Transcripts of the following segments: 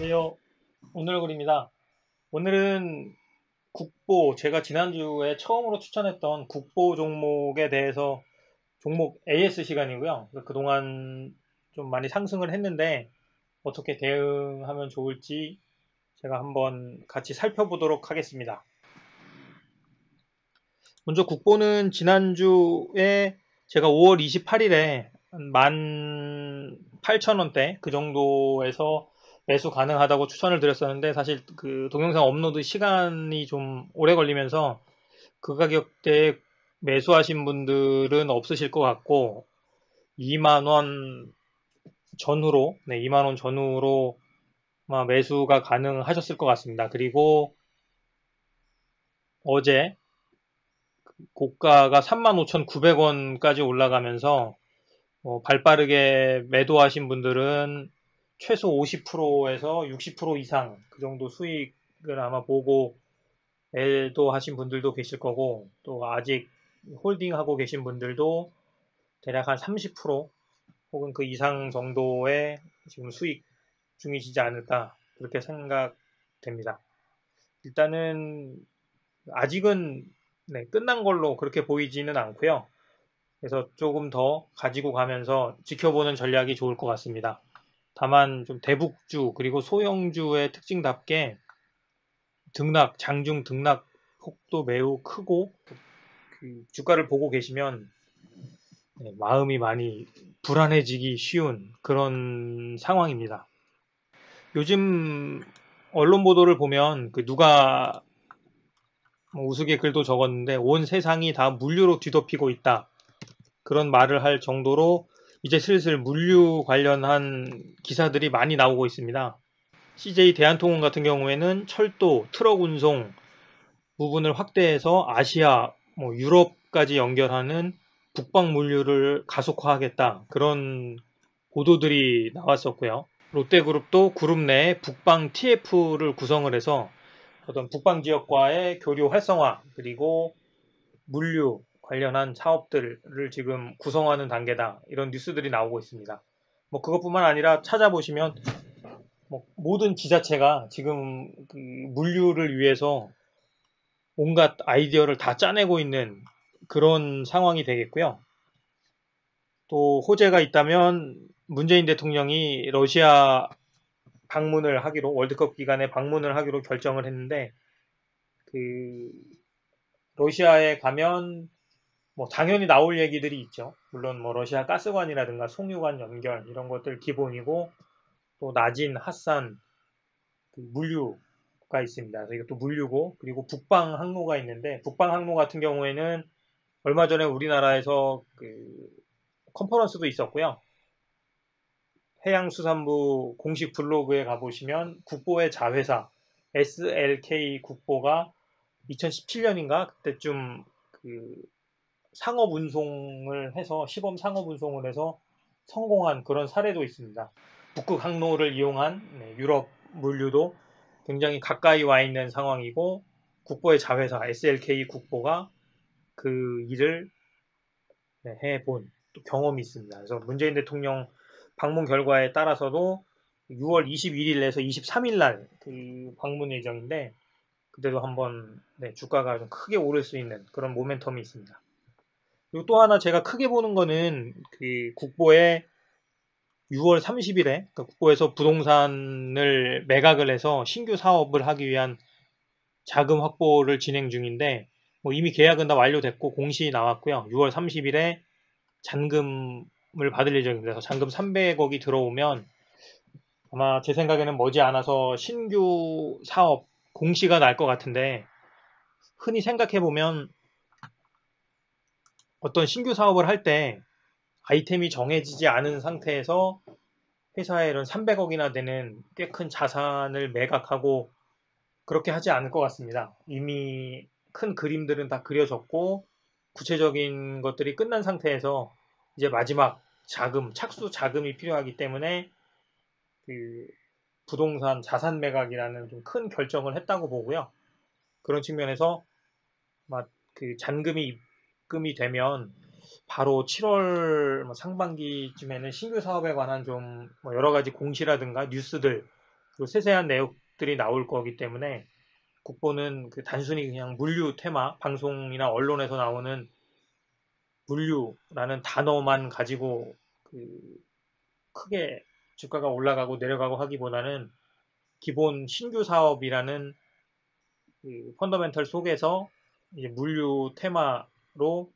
안녕하세요. 오늘 글입니다. 오늘은 국보, 제가 지난주에 처음으로 추천했던 국보 종목에 대해서 종목 AS 시간이고요. 그동안 좀 많이 상승을 했는데 어떻게 대응하면 좋을지 제가 한번 같이 살펴보도록 하겠습니다. 먼저 국보는 지난주에 제가 5월 28일에 18,000원대 그 정도에서 매수 가능하다고 추천을 드렸었는데 사실 그 동영상 업로드 시간이 좀 오래 걸리면서 그 가격대에 매수하신 분들은 없으실 것 같고 2만 원 전후로 2만 원 전후로 아마 매수가 가능하셨을 것 같습니다. 그리고 어제 고가가 35,900원까지 올라가면서 발빠르게 매도하신 분들은 최소 50%에서 60% 이상 그 정도 수익을 아마 보고 매도하신 분들도 계실 거고 또 아직 홀딩하고 계신 분들도 대략 한 30% 혹은 그 이상 정도의 지금 수익 중이시지 않을까 그렇게 생각됩니다. 일단은 아직은 끝난 걸로 그렇게 보이지는 않고요. 그래서 조금 더 가지고 가면서 지켜보는 전략이 좋을 것 같습니다. 다만 좀 대북주 그리고 소형주의 특징답게 장중 등락 폭도 매우 크고 그 주가를 보고 계시면 마음이 많이 불안해지기 쉬운 그런 상황입니다. 요즘 언론 보도를 보면 그 누가 우스갯글도 적었는데 온 세상이 다 물류로 뒤덮이고 있다. 그런 말을 할 정도로 이제 슬슬 물류 관련한 기사들이 많이 나오고 있습니다. CJ 대한통운 같은 경우에는 철도, 트럭 운송 부분을 확대해서 아시아, 유럽까지 연결하는 북방 물류를 가속화하겠다. 그런 보도들이 나왔었고요. 롯데그룹도 그룹 내에 북방 TF를 구성을 해서 어떤 북방 지역과의 교류 활성화 그리고 물류 관련한 사업들을 지금 구성하는 단계다. 이런 뉴스들이 나오고 있습니다. 그것뿐만 아니라 찾아보시면 모든 지자체가 지금 그 물류를 위해서 온갖 아이디어를 다 짜내고 있는 그런 상황이 되겠고요. 또 호재가 있다면 문재인 대통령이 러시아 방문을 하기로 월드컵 기간에 방문을 하기로 결정을 했는데 그 러시아에 가면 당연히 나올 얘기들이 있죠. 물론 러시아 가스관이라든가 송유관 연결 이런 것들 기본이고 또 나진, 핫산 그 물류가 있습니다. 그래서 이것도 물류고 그리고 북방 항로가 있는데 북방 항로 같은 경우에는 얼마 전에 우리나라에서 그 컨퍼런스도 있었고요. 해양수산부 공식 블로그에 가보시면 국보의 자회사 SLK 국보가 2017년인가 그때쯤 그 상업 운송을 해서 시범 상업 운송을 해서 성공한 그런 사례도 있습니다. 북극 항로를 이용한 유럽 물류도 굉장히 가까이 와 있는 상황이고 국보의 자회사 SLK 국보가 그 일을 해본 경험이 있습니다. 그래서 문재인 대통령 방문 결과에 따라서도 6월 21일에서 23일 날 그 방문 예정인데 그때도 한번 주가가 좀 크게 오를 수 있는 그런 모멘텀이 있습니다. 그리고 또 하나 제가 크게 보는 거는 그 국보에 6월 30일에 국보에서 부동산을 매각을 해서 신규 사업을 하기 위한 자금 확보를 진행 중인데 이미 계약은 다 완료됐고 공시 나왔고요. 6월 30일에 잔금을 받을 예정입니다. 그래서 잔금 300억이 들어오면 아마 제 생각에는 머지않아서 신규 사업 공시가 날 것 같은데 흔히 생각해 보면 어떤 신규 사업을 할 때 아이템이 정해지지 않은 상태에서 회사에 이런 300억이나 되는 꽤 큰 자산을 매각하고 그렇게 하지 않을 것 같습니다. 이미 큰 그림들은 다 그려졌고 구체적인 것들이 끝난 상태에서 이제 마지막 착수 자금이 필요하기 때문에 그 부동산 자산 매각이라는 좀 큰 결정을 했다고 보고요. 그런 측면에서 그 잔금이 입금이 되면 바로 7월 상반기쯤에는 신규 사업에 관한 좀 여러 가지 공시라든가 뉴스들 그리고 세세한 내용들이 나올 거기 때문에 국보는 그 단순히 그냥 물류 테마, 방송이나 언론에서 나오는 물류라는 단어만 가지고 그 크게 주가가 올라가고 내려가고 하기보다는 기본 신규 사업이라는 그 펀더멘털 속에서 이제 물류 테마로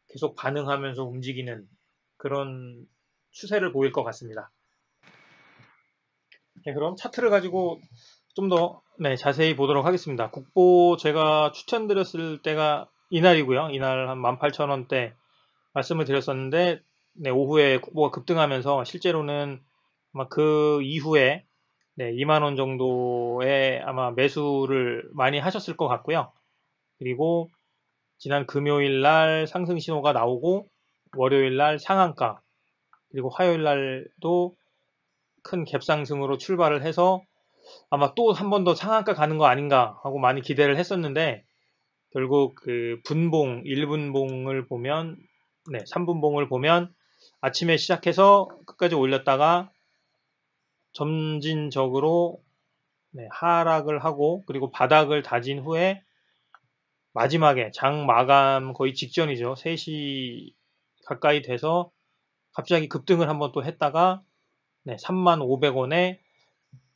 계속 반응하면서 움직이는 그런 추세를 보일 것 같습니다. 네, 그럼 차트를 가지고 좀 더 자세히 보도록 하겠습니다. 국보 제가 추천드렸을 때가 이날이고요. 이날 한 18,000원대 말씀을 드렸었는데 오후에 국보가 급등하면서 실제로는 아마 그 이후에 2만 원 정도의 아마 매수를 많이 하셨을 것 같고요. 그리고 지난 금요일 날 상승 신호가 나오고 월요일 날 상한가 그리고 화요일 날도 큰 갭상승으로 출발을 해서 아마 또 한 번 더 상한가 가는 거 아닌가 하고 많이 기대를 했었는데 결국 그 분봉 1분봉을 보면 3분봉을 보면 아침에 시작해서 끝까지 올렸다가 점진적으로 하락을 하고 그리고 바닥을 다진 후에 마지막에 장 마감 거의 직전이죠. 3시 가까이 돼서 갑자기 급등을 한번 또 했다가 35,000원에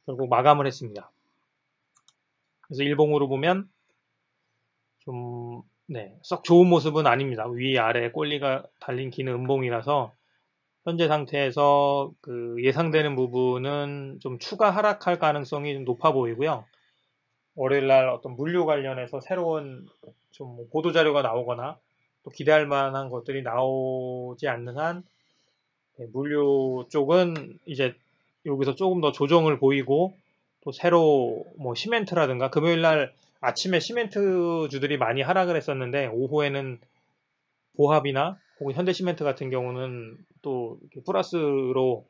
결국 마감을 했습니다. 그래서 일봉으로 보면 좀 썩 좋은 모습은 아닙니다. 위아래 꼴리가 달린 긴 음봉이라서 현재 상태에서 그 예상되는 부분은 좀 추가 하락할 가능성이 좀 높아 보이고요. 월요일 날 어떤 물류 관련해서 새로운 좀 보도 자료가 나오거나 또 기대할 만한 것들이 나오지 않는 한 물류 쪽은 이제 여기서 조금 더 조정을 보이고 또 새로 뭐 시멘트라든가 금요일 날 아침에 시멘트주들이 많이 하락을 했었는데 오후에는 보합이나 혹은 현대시멘트 같은 경우는 또 이렇게 플러스로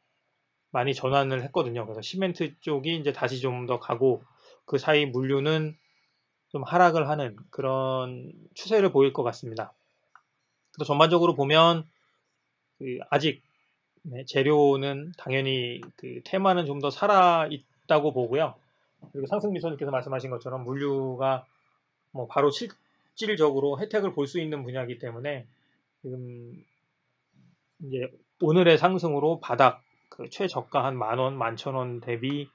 많이 전환을 했거든요. 그래서 시멘트 쪽이 이제 다시 좀 더 가고 그 사이 물류는 좀 하락을 하는 그런 추세를 보일 것 같습니다. 또 전반적으로 보면 그 아직 재료는 당연히 그 테마는 좀 더 살아 있다고 보고요. 그리고 상승미소님께서 말씀하신 것처럼 물류가 뭐 바로 실질적으로 혜택을 볼 수 있는 분야이기 때문에 지금 이제 오늘의 상승으로 바닥 그 최저가 한 10,000원, 11,000원 대비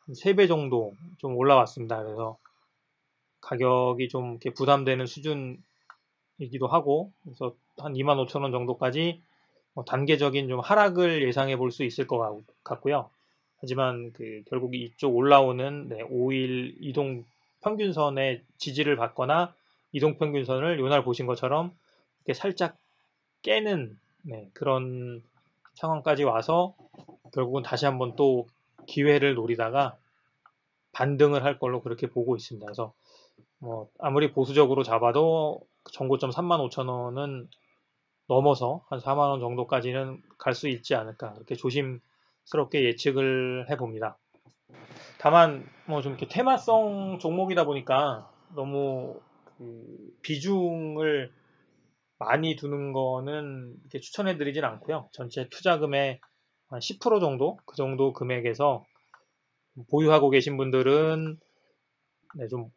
3배 정도 좀 올라왔습니다. 그래서 가격이 좀 이렇게 부담되는 수준이기도 하고, 그래서 한 25,000원 정도까지 단계적인 좀 하락을 예상해 볼 수 있을 것 같고요. 하지만 그 결국 이쪽 올라오는 5일 이동 평균선의 지지를 받거나 이동 평균선을 요날 보신 것처럼 이렇게 살짝 깨는 그런 상황까지 와서 결국은 다시 한번 또 기회를 노리다가 반등을 할 걸로 그렇게 보고 있습니다. 그래서 뭐 아무리 보수적으로 잡아도 정고점 35,000원은 넘어서 한 4만 원 정도까지는 갈 수 있지 않을까 이렇게 조심스럽게 예측을 해봅니다. 다만 뭐 좀 이렇게 테마성 종목이다 보니까 너무 그 비중을 많이 두는 거는 이렇게 추천해드리진 않고요. 전체 투자금의 한 10% 정도 그 정도 금액에서 보유하고 계신 분들은 좀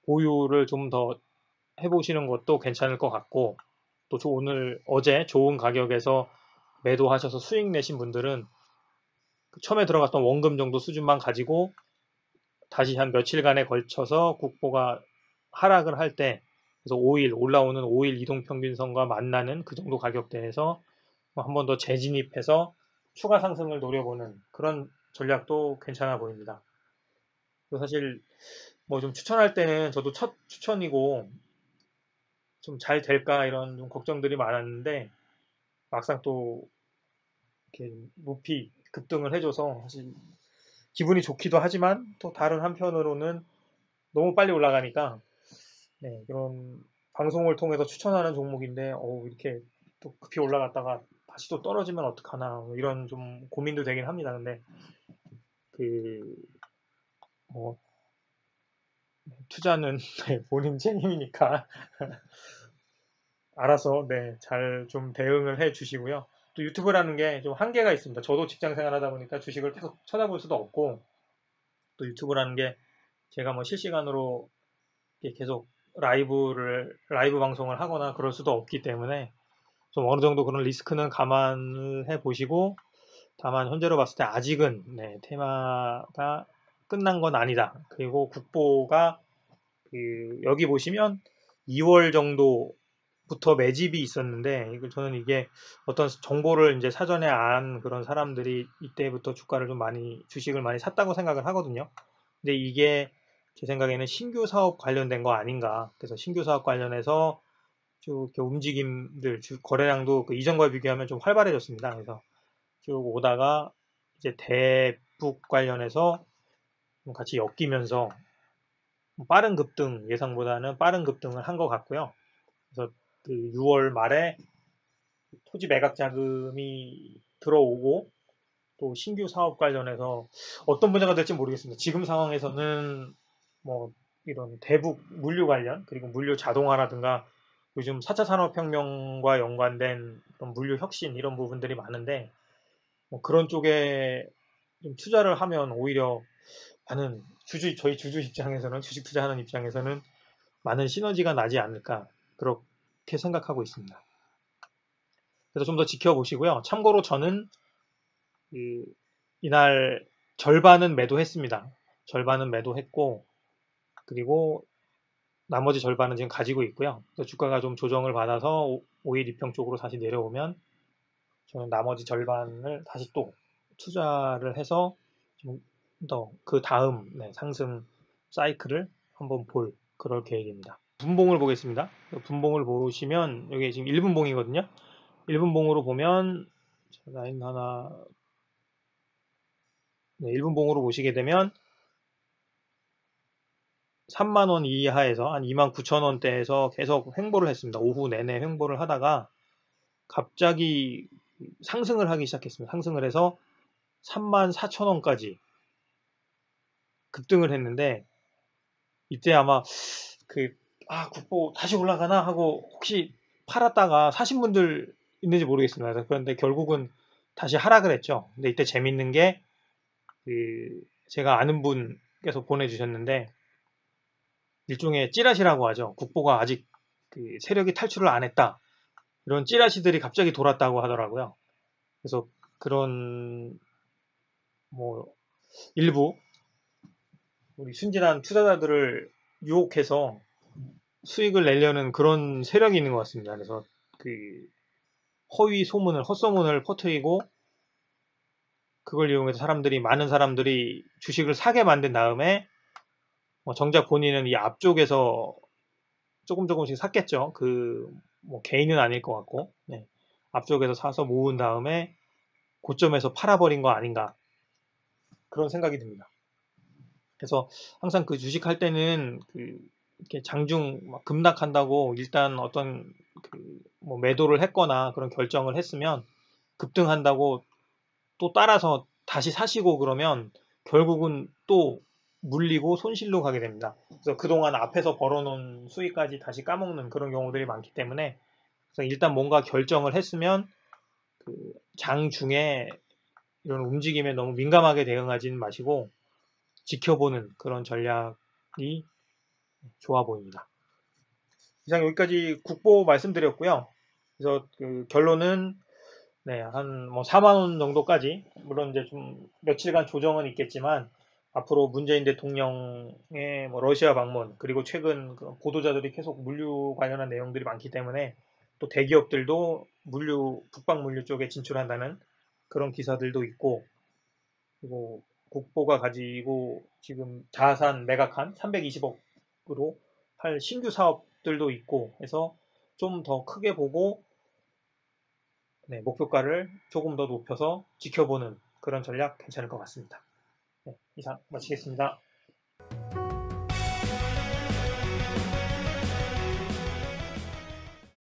보유를 좀 더 해보시는 것도 괜찮을 것 같고 또 오늘 어제 좋은 가격에서 매도하셔서 수익 내신 분들은 처음에 들어갔던 원금 정도 수준만 가지고 다시 한 며칠간에 걸쳐서 국보가 하락을 할 때 그래서 5일 올라오는 5일 이동평균선과 만나는 그 정도 가격대에서 한 번 더 재진입해서 추가 상승을 노려보는 그런 전략도 괜찮아 보입니다. 사실 뭐 좀 추천할 때는 저도 첫 추천이고 좀 잘 될까 이런 좀 걱정들이 많았는데 막상 또 이렇게 높이 급등을 해줘서 사실 기분이 좋기도 하지만 또 다른 한편으로는 너무 빨리 올라가니까 그런 방송을 통해서 추천하는 종목인데 이렇게 또 급히 올라갔다가 다시 또 떨어지면 어떡하나 뭐 이런 좀 고민도 되긴 합니다. 근데 그 뭐 투자는 본인 책임이니까 알아서 잘 좀 대응을 해 주시고요. 또 유튜브라는 게 좀 한계가 있습니다. 저도 직장 생활하다 보니까 주식을 계속 쳐다볼 수도 없고 또 유튜브라는 게 제가 뭐 실시간으로 이렇게 계속 라이브 방송을 하거나 그럴 수도 없기 때문에 좀 어느 정도 그런 리스크는 감안을 해 보시고, 다만 현재로 봤을 때 아직은 테마가 끝난 건 아니다. 그리고 국보가 여기 보시면 2월 정도부터 매집이 있었는데, 저는 이게 어떤 정보를 이제 사전에 안 그런 사람들이 이때부터 주식을 많이 샀다고 생각을 하거든요. 근데 이게 제 생각에는 신규 사업 관련된 거 아닌가. 그래서 신규 사업 관련해서 쭉 이렇게 움직임들, 거래량도 그 이전과 비교하면 좀 활발해졌습니다. 그래서 쭉 오다가 이제 대북 관련해서 같이 엮이면서 빠른 급등, 예상보다는 빠른 급등을 한 것 같고요. 그래서 그 6월 말에 토지 매각 자금이 들어오고, 또 신규 사업 관련해서 어떤 분야가 될지 모르겠습니다. 지금 상황에서는 뭐 이런 대북 물류 관련, 그리고 물류 자동화라든가 요즘 4차 산업혁명과 연관된 그런 물류 혁신 이런 부분들이 많은데, 뭐 그런 쪽에 좀 투자를 하면 오히려 많은 저희 주주 입장에서는, 주식 투자하는 입장에서는 많은 시너지가 나지 않을까, 그렇게 생각하고 있습니다. 그래서 좀 더 지켜보시고요. 참고로 저는 이날 절반은 매도했습니다. 절반은 매도했고, 그리고 나머지 절반은 지금 가지고 있고요. 그래서 주가가 좀 조정을 받아서 5일 이평 쪽으로 다시 내려오면 저는 나머지 절반을 다시 또 투자를 해서 좀 더 그 다음 상승 사이클을 한번 볼 그럴 계획입니다. 분봉을 보겠습니다. 분봉을 보시면 여기 지금 1분봉이거든요. 1분봉으로 보면 라인 하나, 1분봉으로 보시게 되면 3만원 이하에서 한 29,000원대에서 계속 횡보를 했습니다. 오후 내내 횡보를 하다가 갑자기 상승을 하기 시작했습니다. 상승을 해서 34,000원까지 급등을 했는데, 이때 아마 국보 다시 올라가나 하고 혹시 팔았다가 사신 분들 있는지 모르겠습니다. 그런데 결국은 다시 하락을 했죠. 근데 이때 재밌는 게 제가 아는 분께서 보내주셨는데, 일종의 찌라시라고 하죠. 국보가 아직 세력이 탈출을 안 했다, 이런 찌라시들이 갑자기 돌았다고 하더라고요. 그래서 그런 뭐 일부 우리 순진한 투자자들을 유혹해서 수익을 내려는 그런 세력이 있는 것 같습니다. 그래서 허위 소문을, 헛소문을 퍼뜨리고 그걸 이용해서 많은 사람들이 주식을 사게 만든 다음에 정작 본인은 이 앞쪽에서 조금씩 샀겠죠. 뭐 개인은 아닐 것 같고, 앞쪽에서 사서 모은 다음에 고점에서 팔아버린 거 아닌가, 그런 생각이 듭니다. 그래서 항상 주식할 때는 이렇게 장중 급락한다고 일단 어떤 뭐 매도를 했거나 그런 결정을 했으면, 급등한다고 또 따라서 다시 사시고 그러면 결국은 또 물리고 손실로 가게 됩니다. 그래서 그동안 앞에서 벌어놓은 수익까지 다시 까먹는 그런 경우들이 많기 때문에, 그래서 일단 뭔가 결정을 했으면 장중에 이런 움직임에 너무 민감하게 대응하지는 마시고 지켜보는 그런 전략이 좋아 보입니다. 이상 여기까지 국보 말씀드렸고요. 그래서 결론은 한 4만 원 정도까지, 물론 이제 좀 며칠간 조정은 있겠지만 앞으로 문재인 대통령의 러시아 방문, 그리고 최근 보도자들이 계속 물류 관련한 내용들이 많기 때문에 또 대기업들도 북방 물류 쪽에 진출한다는 그런 기사들도 있고, 그리고 국보가 가지고 지금 자산 매각한 320억으로 할 신규 사업들도 있고 해서 좀 더 크게 보고 목표가를 조금 더 높여서 지켜보는 그런 전략 괜찮을 것 같습니다. 이상 마치겠습니다.